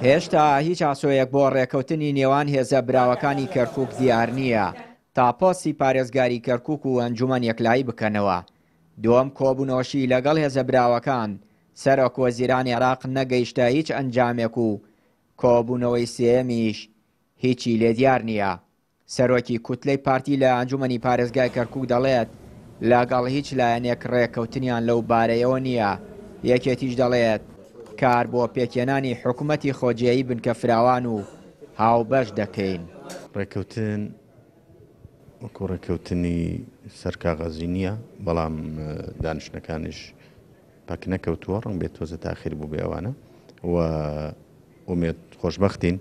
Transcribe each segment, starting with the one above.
هێشتا هیچ ئاسۆیەک بۆ ڕێکەوتنی نێوان هێزە براوەکانی کەرکووک دیار نییە تا پۆستی پارێزگاری کەرکووک و ئەنجومەن یەکلایی بکەنەوە. دووەم کۆبوونەوەشی لەگەڵ هێزە براوەکان سەرۆک وەزیرانی عێراق نەگەیشتە هیچ ئەنجامێک و کۆبوونەوەی سێەمیش هیچی لێ دیار نییە. سەرۆکی کوتلەی پارتی لە ئەنجومەنی پارێزگای کەرکووک دەڵێت لەگەڵ هیچ لایەنێک ڕێکەوتنیان لەو بارەیەوە نییە. یەکێتیش دەڵێت کار بۆ پێکێنانی حکوومەتی خۆجیایی بنکە فراوان و هاوبەش دەکەین. ڕێکەوتن وەکو ڕێکەوتنی سەرکاغەزی نییە، بەڵام دانیشتەکانیش پاک نەکەوتووە، ڕەنگ بێت تۆزە تاخیر بوو بێ ئەوانە و ئومێد خۆشبەختین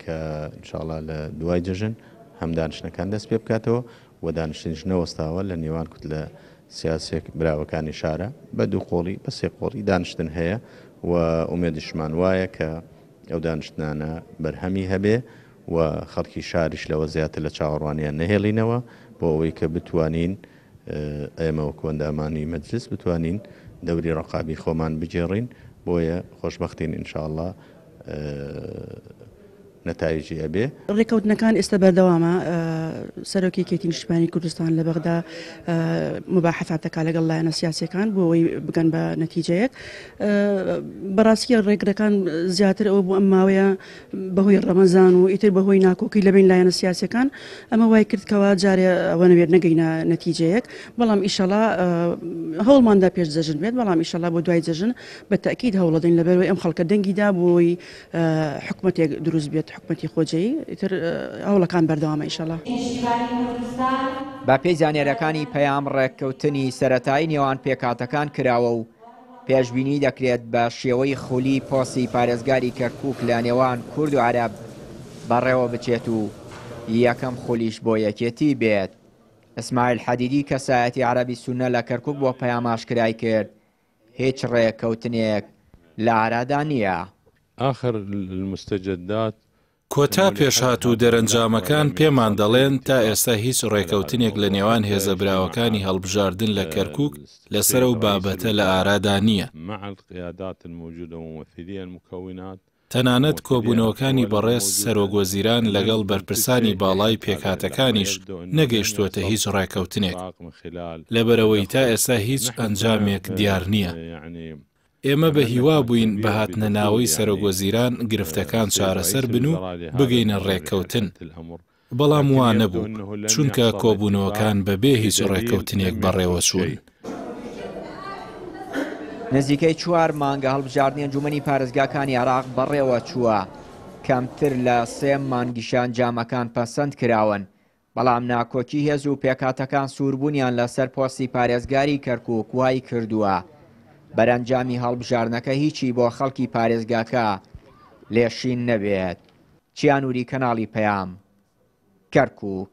کە ئینشاڵڵا لە دوای جەژن هەم دانیشتەکان دەست پێ بکاتەوە و دانیشتنیش نەوەستاوە لە نێوان کوت لە سیاسێک براوەکانی شارە بە دوو قۆڵی بە سێ قۆڵی دانیشتن هەیە و ئومێدیشمان وایە کە ئەو دانیشتانە بەرهەمی هەبێ و خەڵکی شاریش لەوە زیاتر لە چاوەڕوانیان نەهێڵینەوە بۆ ئەوەی کە بتوانین ئێمە وەکو ئەندامانی مەجلس بتوانین دەوری ڕقابی خۆمان بجێڕین. بۆیە خۆشبەختین ئینشاءڵڵا نەتایجی ئەبێ. ڕێکەوتنەکان ئێستا بەردەوامە. سەرۆکی کێتی نیشتیمانی کوردستان لە بەغدا مباحثاتەکە لەگەڵ لایەنە سیاسیەکان بۆ ئەوەی بگەن بە نەتیجەیەک. بەڕاستی ڕێگرەکان زیاتر ئەوە بۆ ئەم ماوەیە بەهۆی ڕەمەزان و ئیتر بەهۆی ناکۆکی لەبین لایەنە سیاسیەکان ئەمە وای کردکەوە جارێ ئەوە نەبێت نەگەینە نەتیجەیەک. بەڵام ئیشەڵا هەوڵماندا پێش جەژن بێت، بەڵام ئیشەڵا بۆ دوای جەژن بە تەکید هەوڵ دەین لەبەرەوەی ئەم خەڵکە دەنگیدا بۆی حکومەتێک دروست بێت، حکومەتی خۆجەیی ئیتر هەوڵەکان بەردەوامە ئیشەڵا. بە پێی زانێرەکانی پەیام ڕێککەوتنی سەرەتایی نێوان پێکاتەکان کراوە و پێشبینی دەکرێت بە شێوەی خولی پۆسی پارێزگاری کەرکووک لە نێوان کورد و عەرەب بەڕێوە بچێت و یەکەم خولیش بۆ یەکێتی بێت. ئەسماعیل حەدیدی کەسایەتی عەرەبی سوننە لە کەرکووک بۆ پەیام ئاشکرای کرد هیچ ڕێککەوتنێک لە عەرادا نییە. آخر المستجدات کۆتا پێشهات و دەرەنجامەکان پێمان دەڵێن تا ئێستا هیچ ڕێکەوتنێک لە نێوان هێزە براوەکانی هەڵبژاردن لە کەرکووک لەسەر و بابەتە لە ئارادا نییە. تەنانەت کۆبوونەوەکانی بەڕێز سەرۆگوەزیران لەگەڵ بەرپرسانی باڵای پێکهاتەکانیش نەگەیشتووەتە هیچ ڕێکەوتنێک، لەبەرەوەی تا ئێستا هیچ ئەنجامێک دیار نییە. ئێمە بە هیوا بووین بە هاتنەناوەی سەرۆگوەزیران گرفتەکان چارەسەر بن و بگەینە ڕێککەوتن، بەڵام وا نەبوو چونکە کۆبوونەوەکان بەبێ هیچ ڕێککەوتنێک بەڕێوە چوون. نزیکەی 4 مانگە هەڵبژاردننی ئەنجومەنی پارێزگاکانی عێراق بەڕێوە چووە، کەمتر لە 3 مانگیشان جامەکان پەسەند کراون، بەڵام ناکۆکی هێز و پێکاتەکان سووربوونیان لەسەر پۆستی پارێزگاری کەرکووک وای کردووە بەرەنجامی هەڵبژاردنەکە هیچی بۆ خەڵکی پارێزگاکە لێشین نەبێت. چیانوری کەناڵی پەیام، کەرکووک.